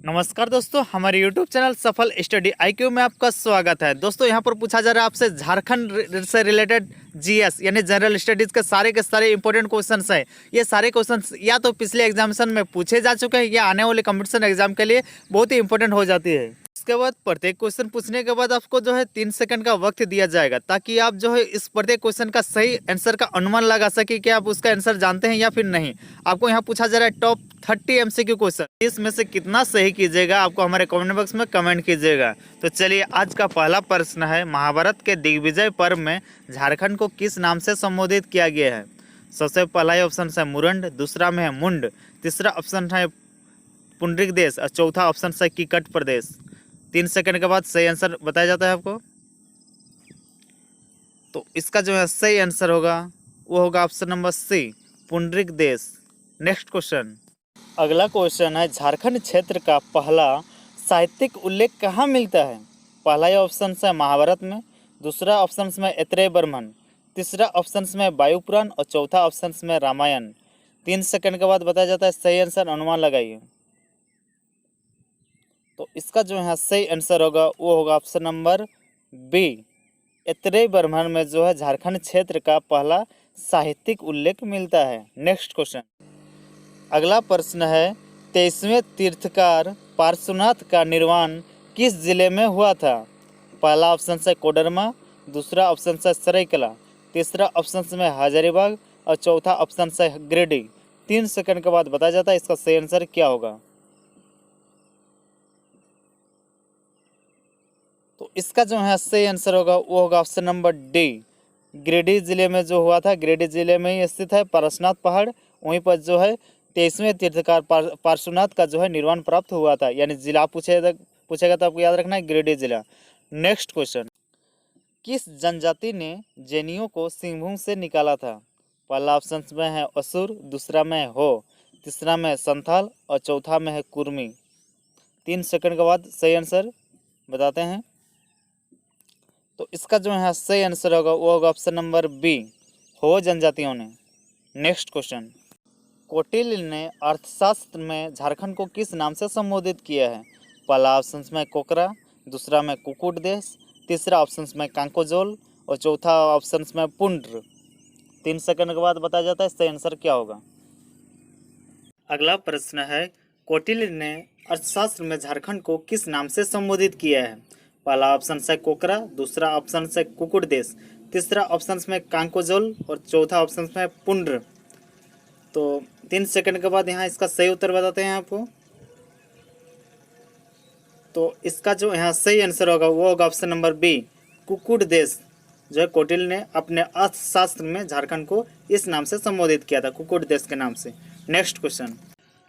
नमस्कार दोस्तों, हमारे YouTube चैनल सफल स्टडी IQ में आपका स्वागत है। दोस्तों यहाँ पर पूछा जा रहा है आपसे झारखंड से रिलेटेड GS यानी जनरल स्टडीज़ के सारे इंपॉर्टेंट क्वेश्चंस हैं। ये सारे क्वेश्चंस या तो पिछले एग्जामिनेशन में पूछे जा चुके हैं या आने वाले कंपटीशन एग्जाम के लिए बहुत ही इंपॉर्टेंट हो जाती है। इसके बाद प्रत्येक क्वेश्चन पूछने के बाद आपको 3 सेकंड का वक्त दिया जाएगा ताकि आप इस प्रत्येक क्वेश्चन का सही आंसर का अनुमान लगा सके कि आप उसका आंसर जानते हैं या फिर नहीं। आपको यहाँ पूछा जा रहा है टॉप 30 MCQ क्वेश्चन, इसमें से कितना सही कीजिएगा आपको हमारे कमेंट बॉक्स में कमेंट कीजिएगा। तो चलिए आज का पहला प्रश्न है, महाभारत के दिग्विजय पर्व में झारखंड को किस नाम से संबोधित किया गया है। सबसे पहला ऑप्शन है मुरंड, दूसरा में है मुंड, तीसरा ऑप्शन है पुंडरिक देश और चौथा ऑप्शन है किकट प्रदेश। 3 सेकंड के बाद सही आंसर बताया जाता है आपको। तो इसका सही आंसर होगा वो होगा ऑप्शन नंबर सी, पुंडरिक देश। नेक्स्ट क्वेश्चन, अगला क्वेश्चन है, झारखंड क्षेत्र का पहला साहित्यिक उल्लेख कहाँ मिलता है। पहला ऑप्शन है महाभारत में, दूसरा ऑप्शन में ऐत्रेय ब्राह्मण, तीसरा ऑप्शन में वायु पुराण और चौथा ऑप्शन में रामायण। 3 सेकंड के बाद बताया जाता है सही आंसर, अनुमान लगाइए। तो इसका सही आंसर होगा वो होगा ऑप्शन नंबर बी, ऐत्रेय ब्राह्मण में झारखंड क्षेत्र का पहला साहित्यिक उल्लेख मिलता है। नेक्स्ट क्वेश्चन, अगला प्रश्न है, 23वें तीर्थकार पार्श्वनाथ का निर्वाण किस जिले में हुआ था। पहला ऑप्शन है कोडरमा, दूसरा ऑप्शन है सरायकला, तीसरा ऑप्शन में हजारीबाग और चौथा ऑप्शन है गिरिडीह। 3 सेकंड के बाद बताया जाता है इसका सही आंसर क्या होगा। तो इसका सही आंसर होगा वो होगा ऑप्शन नंबर डी, गिरिडीह जिले में हुआ था। गिरिडीह जिले में ही स्थित है पारसनाथ पहाड़, वहीं पर 23वें तीर्थकार पार्श्वनाथ का निर्वाण प्राप्त हुआ था। यानी जिला पूछेगा तो आपको याद रखना है गिरिडीह जिला। नेक्स्ट क्वेश्चन, किस जनजाति ने जैनियों को सिंहभूम से निकाला था। पहला ऑप्शन में है असुर, दूसरा में है हो, तीसरा में है संथाल और चौथा में है कुर्मी। 3 सेकंड के बाद सही आंसर बताते हैं। तो इसका सही आंसर होगा वो होगा ऑप्शन नंबर बी, हो जनजातियों ने। नेक्स्ट क्वेश्चन, कौटिल्य ने अर्थशास्त्र में झारखंड को किस नाम से संबोधित किया है। पहला ऑप्शन में कोकरा, दूसरा में कुकुट देश, तीसरा ऑप्शन में कांकोजोल और चौथा ऑप्शन में पुंड्र। 3 सेकंड के बाद बताया जाता है सही आंसर क्या होगा। अगला प्रश्न है, कौटिल्य ने अर्थशास्त्र में झारखंड को किस नाम से संबोधित किया है। पहला ऑप्शन है कोकरा, दूसरा ऑप्शन है कुकुट देश, तीसरा ऑप्शन में कांकोजोल और चौथा ऑप्शन में पुंड्र। तो 3 सेकंड के बाद यहाँ इसका सही उत्तर बताते हैं आपको। तो इसका सही आंसर होगा वो होगा ऑप्शन नंबर बी, कुकुट देश। कौटिल्य ने अपने अर्थशास्त्र में झारखंड को इस नाम से संबोधित किया था, कुकुट देश के नाम से। नेक्स्ट क्वेश्चन,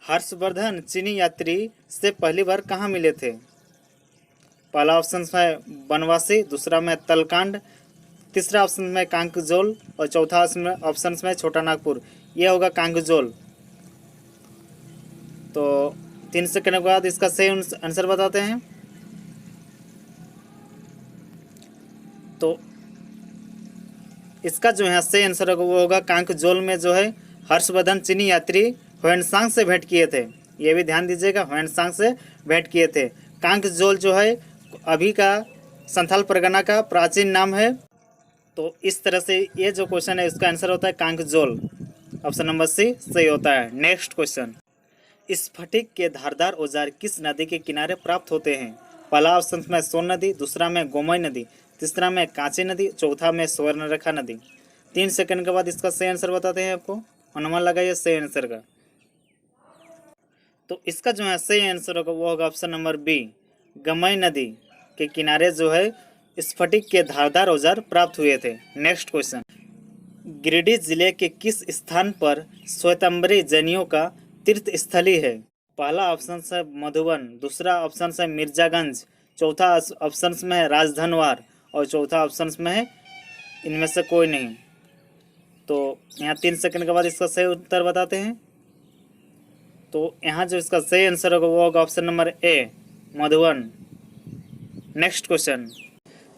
हर्षवर्धन चीनी यात्री से पहली बार कहाँ मिले थे। पहला ऑप्शन है बनवासी, दूसरा में तलकांड, तीसरा ऑप्शन में कांकजोल और चौथा ऑप्शन में छोटा नागपुर। यह होगा कांकजोल। तो 3 सेकंड के बाद इसका सही आंसर बताते हैं। तो इसका सही आंसर होगा वो होगा कांकजोल में हर्षवर्धन चीनी यात्री ह्वेनसांग से भेंट किए थे। ये भी ध्यान दीजिएगा, ह्वेनसांग से भेंट किए थे। कांकजोल अभी का संथाल परगना का प्राचीन नाम है। तो इस तरह से ये क्वेश्चन है इसका आंसर होता है कांकजोल। ऑप्शन नंबर सी सही होता है। नेक्स्ट क्वेश्चन, स्फटिक के धारदार औजार किस नदी के किनारे प्राप्त होते हैं। पहला ऑप्शन में सोन नदी, दूसरा में गोमय नदी, तीसरा में कांची नदी, चौथा में स्वर्णरेखा नदी। 3 सेकंड के बाद इसका सही आंसर बताते हैं आपको, अनुमान लगाइए सही आंसर का। तो इसका सही आंसर होगा वो होगा ऑप्शन नंबर बी, गमई नदी के किनारे स्फटिक के धारदार औजार प्राप्त हुए थे। नेक्स्ट क्वेश्चन, गिरिडीह जिले के किस स्थान पर श्वेतांबरी जैनियों का तीर्थ स्थली है। पहला ऑप्शन है मधुबन, दूसरा ऑप्शन है मिर्जागंज, चौथा ऑप्शन में है राजधनवार और चौथा ऑप्शन में है इनमें से कोई नहीं। तो यहाँ 3 सेकंड के बाद इसका सही उत्तर बताते हैं। तो यहाँ इसका सही आंसर होगा वो होगा ऑप्शन नंबर ए, मधुबन। नेक्स्ट क्वेश्चन,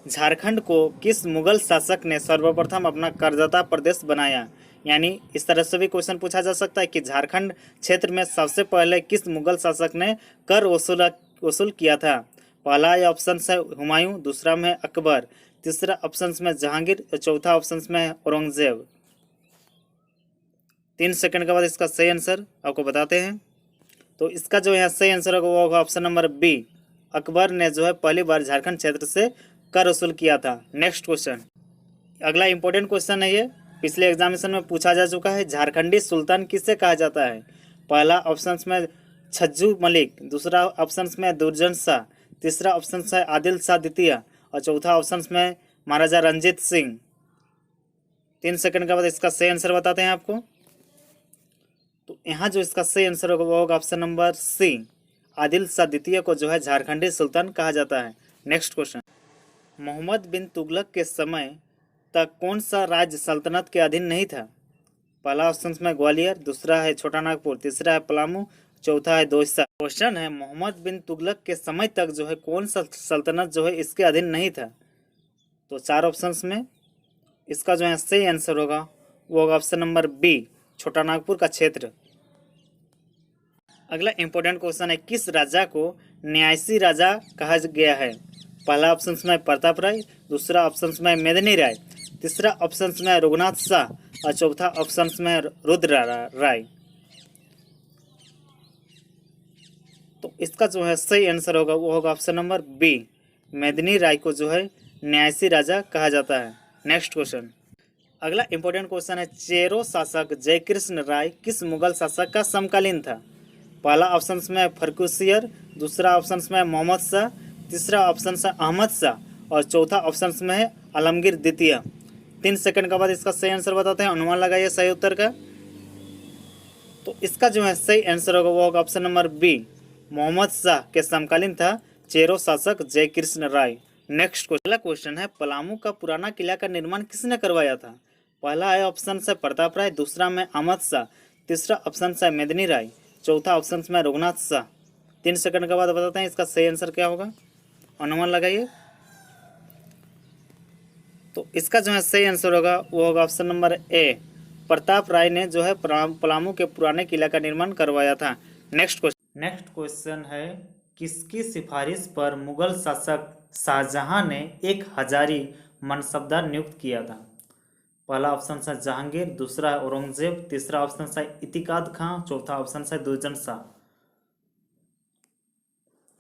झारखंड को किस मुगल शासक ने सर्वप्रथम अपना करदाता प्रदेश बनाया। यानी इस तरह से भी क्वेश्चन पूछा जा सकता है कि झारखंड क्षेत्र में सबसे पहले किस मुगल शासक ने कर वसूल किया था। पहला ऑप्शन है हुमायूं, दूसरा में अकबर, तीसरा ऑप्शन में जहांगीर और चौथा ऑप्शन में औरंगजेब। 3 सेकंड के बाद इसका सही आंसर आपको बताते हैं। तो इसका जो है सही आंसर होगा वो होगा ऑप्शन नंबर बी, अकबर ने जो है पहली बार झारखंड क्षेत्र से कर वसूल किया था। नेक्स्ट क्वेश्चन, अगला इंपॉर्टेंट क्वेश्चन है ये, पिछले एग्जामिनेशन में पूछा जा चुका है। झारखंडी सुल्तान किसे कहा जाता है। पहला ऑप्शन में छज्जू मलिक, दूसरा ऑप्शन में दुर्जन शाह, तीसरा ऑप्शन है आदिल शाह द्वितीय और चौथा ऑप्शन में महाराजा रंजीत सिंह। 3 सेकंड के बाद इसका सही आंसर बताते हैं आपको। तो यहाँ जो इसका सही आंसर होगा वो होगा option number C, Adil Shah द्वितीय को जो है झारखंडी सुल्तान कहा जाता है। नेक्स्ट क्वेश्चन, मोहम्मद बिन तुगलक के समय तक कौन सा राज्य सल्तनत के अधीन नहीं था। पहला ऑप्शन में ग्वालियर, दूसरा है छोटा नागपुर, तीसरा है पलामू, चौथा है दोसा। क्वेश्चन है मोहम्मद बिन तुगलक के समय तक जो है कौन सा सल्तनत जो है इसके अधीन नहीं था। तो 4 ऑप्शंस में इसका जो है सही आंसर होगा वो होगा ऑप्शन नंबर बी, छोटा नागपुर का क्षेत्र। अगला इंपॉर्टेंट क्वेश्चन है, किस राजा को न्यासी राजा कहा गया है। पहला ऑप्शन में प्रताप राय, दूसरा ऑप्शन में मेदिनी राय, तीसरा ऑप्शन में रघुनाथ शाह और चौथा ऑप्शन में रुद्र राय। तो इसका जो है सही आंसर होगा वो होगा ऑप्शन नंबर बी, मेदिनी राय को जो है न्यासी राजा कहा जाता है। नेक्स्ट क्वेश्चन, अगला इंपॉर्टेंट क्वेश्चन है, चेरो शासक जयकृष्ण राय किस मुगल शासक का समकालीन था। पहला ऑप्शन में फर्रुखसियर, दूसरा ऑप्शन में मोहम्मद शाह, तीसरा ऑप्शन है अहमद शाह और चौथा ऑप्शन में है आलमगीर द्वितीय। 3 सेकंड के बाद इसका सही आंसर बताते हैं, अनुमान लगाइए सही उत्तर का। तो इसका जो है सही आंसर होगा वो होगा option number B, Mohammad Shah के समकालीन था चेरो शासक जयकृष्ण राय। नेक्स्ट क्वेश्चन है, पलामू का पुराना किला का निर्माण किसने करवाया था। पहला है ऑप्शन से प्रताप राय, दूसरा में अहमद शाह, तीसरा ऑप्शन से मेदिनी राय, चौथा ऑप्शन में रघुनाथ शाह। 3 सेकंड के बाद बताते हैं इसका सही आंसर क्या होगा, अनुमान लगाइए। तो इसका जो है सही आंसर होगा वो होगा ऑप्शन नंबर ए, प्रताप राय ने जो है पलामू के पुराने किला का निर्माण करवाया था। नेक्स्ट क्वेश्चन है, किसकी सिफारिश पर मुगल शासक शाहजहां ने एक हजारी मनसबदार नियुक्त किया था। पहला ऑप्शन है जहांगीर, दूसरा है औरंगजेब, तीसरा ऑप्शन है इतिकाद खां, चौथा ऑप्शन है दुर्जन शाह।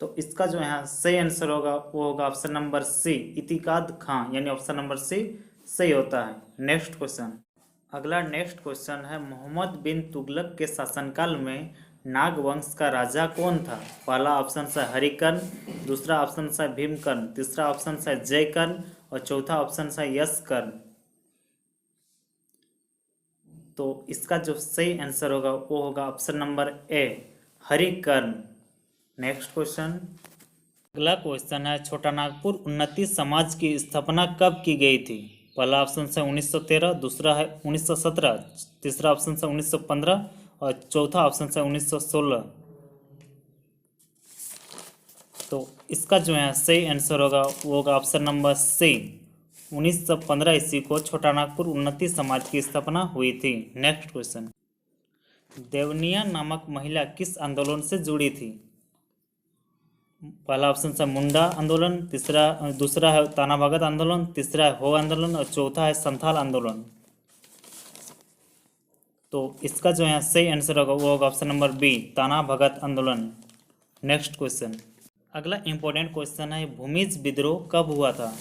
तो इसका जो है सही आंसर होगा वो होगा ऑप्शन नंबर सी, इतिकाद खां, यानी ऑप्शन नंबर सी सही होता है। नेक्स्ट क्वेश्चन, अगला नेक्स्ट क्वेश्चन है, मोहम्मद बिन तुगलक के शासनकाल में नागवंश का राजा कौन था। पहला ऑप्शन है हरिकर्ण, दूसरा ऑप्शन है भीमकर्ण, तीसरा ऑप्शन है जयकर्ण और चौथा ऑप्शन है यशकर्ण। तो इसका जो सही आंसर होगा वो होगा ऑप्शन नंबर ए, हरिकर्ण। नेक्स्ट क्वेश्चन, अगला क्वेश्चन है, छोटा नागपुर उन्नति समाज की स्थापना कब की गई थी। पहला ऑप्शन है 1913, दूसरा है 1917, तीसरा ऑप्शन है 1915 और चौथा ऑप्शन है 1916। तो इसका जो है सही आंसर होगा वो होगा ऑप्शन नंबर सी, 1915 ईस्वी को छोटा नागपुर उन्नति समाज की स्थापना हुई थी। नेक्स्ट क्वेश्चन, देवनिया नामक महिला किस आंदोलन से जुड़ी थी। पहला ऑप्शन है मुंडा आंदोलन, दूसरा है ताना भगत आंदोलन, तीसरा है हो आंदोलन और चौथा है संथाल आंदोलन। तो इसका जो है सही आंसर होगा वो होगा ऑप्शन नंबर बी, ताना भगत आंदोलन। नेक्स्ट क्वेश्चन, अगला इंपॉर्टेंट क्वेश्चन है, भूमिज विद्रोह कब हुआ था।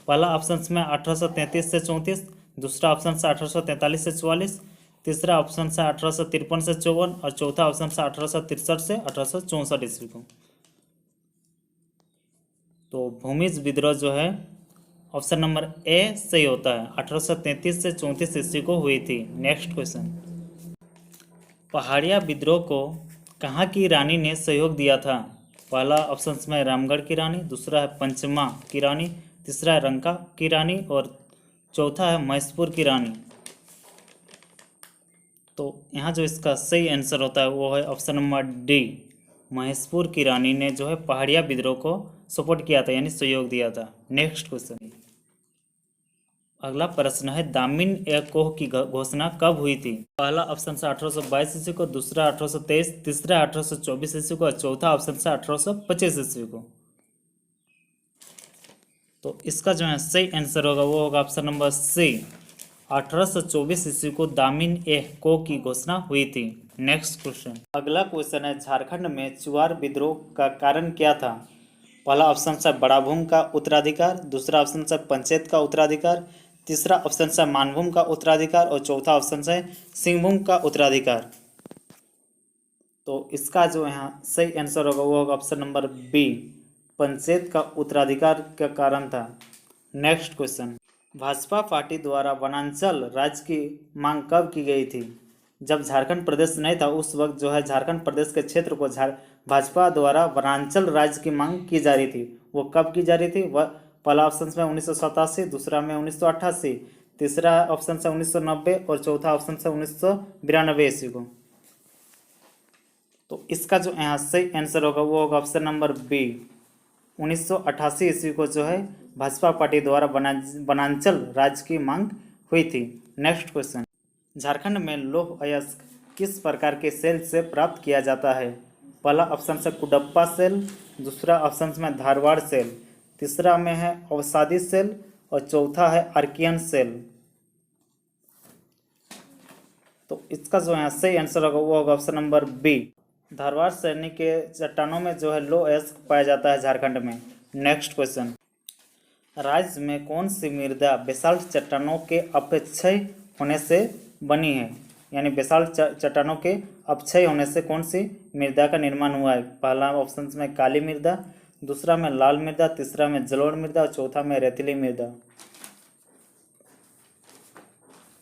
पहला ऑप्शन में 1833 से 34, दूसरा ऑप्शन से 1843 से 44, तीसरा ऑप्शन से 1853 से 54 और चौथा ऑप्शन से 1863 से 1864 ईस्वी को। तो भूमिज विद्रोह जो है ऑप्शन नंबर ए सही होता है, 1833 से 34 ईस्वी को हुई थी। नेक्स्ट क्वेश्चन, पहाड़िया विद्रोह को कहाँ की रानी ने सहयोग दिया था। पहला ऑप्शन में रामगढ़ की रानी, दूसरा है पंचमा की रानी, तीसरा है रंका की रानी और चौथा है महेशपुर की रानी। तो यहाँ जो इसका सही आंसर होता है वो है ऑप्शन नंबर डी, महेशपुर की रानी ने जो है पहाड़िया विद्रोह को सपोर्ट किया था, यानी सहयोग दिया था। नेक्स्ट क्वेश्चन, अगला प्रश्न है दामिन ए कोह की घोषणा कब हुई थी? पहला ऑप्शन से 1822 ईस्वी को, दूसरा 1823, तीसरा 1824 ईस्वी को, चौथा ऑप्शन से 1825 ईस्वी को। तो इसका जो है सही आंसर होगा वो होगा ऑप्शन नंबर सी, 1824 ईस्वी को दामिन ए को की घोषणा हुई थी। नेक्स्ट क्वेश्चन, अगला क्वेश्चन है झारखंड में चुआर विद्रोह का कारण क्या था? पहला ऑप्शन से बड़ाभूम का उत्तराधिकार, दूसरा ऑप्शन से पंचायत का उत्तराधिकार, तीसरा ऑप्शन से मानभूम का उत्तराधिकार और चौथा ऑप्शन से सिंहभूम का उत्तराधिकार। तो इसका जो यहाँ सही आंसर होगा वो होगा ऑप्शन नंबर बी, पंचायत का उत्तराधिकार का कारण था। नेक्स्ट क्वेश्चन, भाजपा पार्टी द्वारा वनांचल राज्य की मांग कब की गई थी? जब झारखंड प्रदेश नहीं था उस वक्त जो है झारखंड प्रदेश के क्षेत्र को भाजपा द्वारा वनांचल राज्य की मांग की जा रही थी। वो कब की जा रही थी? वह पहला ऑप्शन में 1987, दूसरा में 1988, तीसरा ऑप्शन से 1990 और चौथा ऑप्शन से 1992 ईस्वी को। तो इसका जो यहाँ सही आंसर होगा वो होगा ऑप्शन नंबर बी, 1988 ईस्वी को जो है भाजपा पार्टी द्वारा वनांचल राज्य की मांग हुई थी। नेक्स्ट क्वेश्चन, झारखंड में लौह अयस्क किस प्रकार के सेल से प्राप्त किया जाता है? पहला ऑप्शन से कुडप्पा सेल, दूसरा ऑप्शन में धारवाड़ सेल, तीसरा में है अवसादी सेल और चौथा है आर्कियन सेल। तो इसका जो है सही आंसर होगा वो होगा ऑप्शन नंबर बी, धारवाड़ श्रेणी के चट्टानों में जो है लौह अयस्क पाया जाता है झारखंड में। नेक्स्ट क्वेश्चन, राज्य में कौन सी मृदा बेसाल्ट चट्टानों के अपक्षय होने से बनी है? यानी बेसाल्ट चट्टानों के अपक्षय होने से कौन सी मृदा का निर्माण हुआ है? पहला ऑप्शन में काली मृदा, दूसरा में लाल मृदा, तीसरा में जलोढ़ मृदा और चौथा में रेतीली मृदा।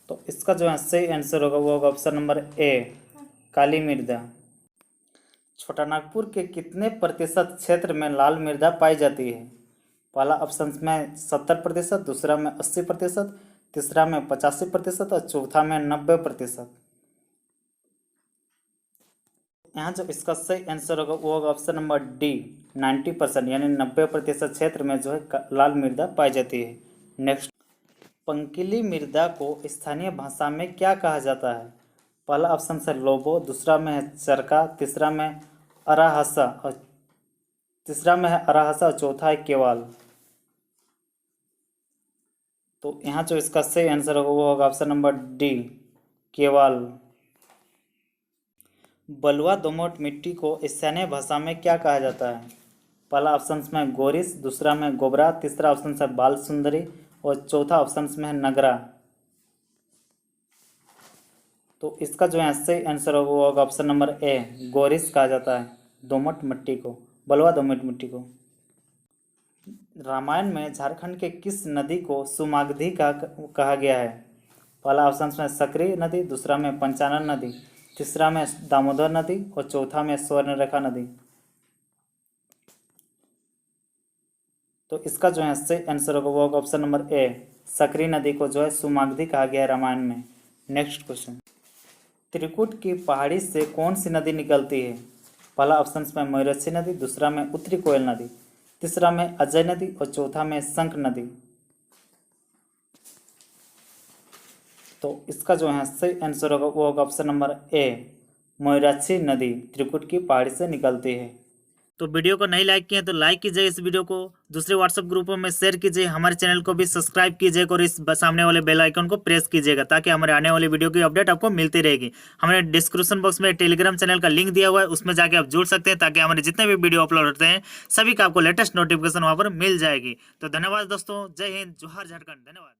तो इसका जो है सही आंसर होगा वो होगा ऑप्शन नंबर ए, काली मृदा। छोटानागपुर के कितने प्रतिशत क्षेत्र में लाल मृदा पाई जाती है? पहला ऑप्शन में 70%, दूसरा में 80%, तीसरा में 85% और चौथा में 90%। यहाँ जो इसका सही आंसर होगा वो होगा ऑप्शन नंबर डी, 90%, यानी 90% क्षेत्र में जो है लाल मृदा पाई जाती है। नेक्स्ट, पंकीली मृदा को स्थानीय भाषा में क्या कहा जाता है? पहला ऑप्शन से लोबो, दूसरा में है चरका, तीसरा में अराहसा और चौथा है केवाल। तो यहाँ जो इसका सही आंसर होगा वो होगा ऑप्शन नंबर डी, केवाल। बलुआ दोमट मिट्टी को स्थानीय भाषा में क्या कहा जाता है? पहला ऑप्शन में गोरिस, दूसरा में गोबरा, तीसरा ऑप्शन से बाल सुंदरी और चौथा ऑप्शन में है नगरा। तो इसका जो है सही आंसर होगा वो होगा ऑप्शन नंबर ए, गोरिस कहा जाता है दोमट मिट्टी को, बलुआ दोमट मिट्टी को। रामायण में झारखंड के किस नदी को सुमागधी कहा गया है? पहला ऑप्शन में सकरी नदी, दूसरा में पंचानन नदी, तीसरा में दामोदर नदी और चौथा में स्वर्णरेखा नदी। तो इसका जो है सही आंसर होगा वो होगा ऑप्शन नंबर ए, सकरी नदी को जो है सुमागधी कहा गया है रामायण में। नेक्स्ट क्वेश्चन, त्रिकुट की पहाड़ी से कौन सी नदी निकलती है? पहला ऑप्शन में मयूरक्षी नदी, दूसरा में उत्तरी कोयल नदी, तीसरा में अजय नदी और चौथा में शंख नदी। तो इसका जो है सही आंसर होगा वो होगा ऑप्शन नंबर ए, मयूराक्षी नदी त्रिकुट की पहाड़ी से निकलती है। तो वीडियो को नहीं लाइक किए तो लाइक कीजिए, इस वीडियो को दूसरे व्हाट्सएप ग्रुपों में शेयर कीजिए, हमारे चैनल को भी सब्सक्राइब कीजिएगा और इस सामने वाले बेल आइकन को प्रेस कीजिएगा ताकि हमारे आने वाली वीडियो की अपडेट आपको मिलती रहेगी। हमारे डिस्क्रिप्शन बॉक्स में टेलीग्राम चैनल का लिंक दिया हुआ है, उसमें जाके आप जुड़ सकते हैं ताकि हमारे जितने भी वीडियो अपलोड होते हैं सभी का आपको लेटेस्ट नोटिफिकेशन वहाँ पर मिल जाएगी। तो धन्यवाद दोस्तों, जय हिंद, जोहार झारखंड, धन्यवाद।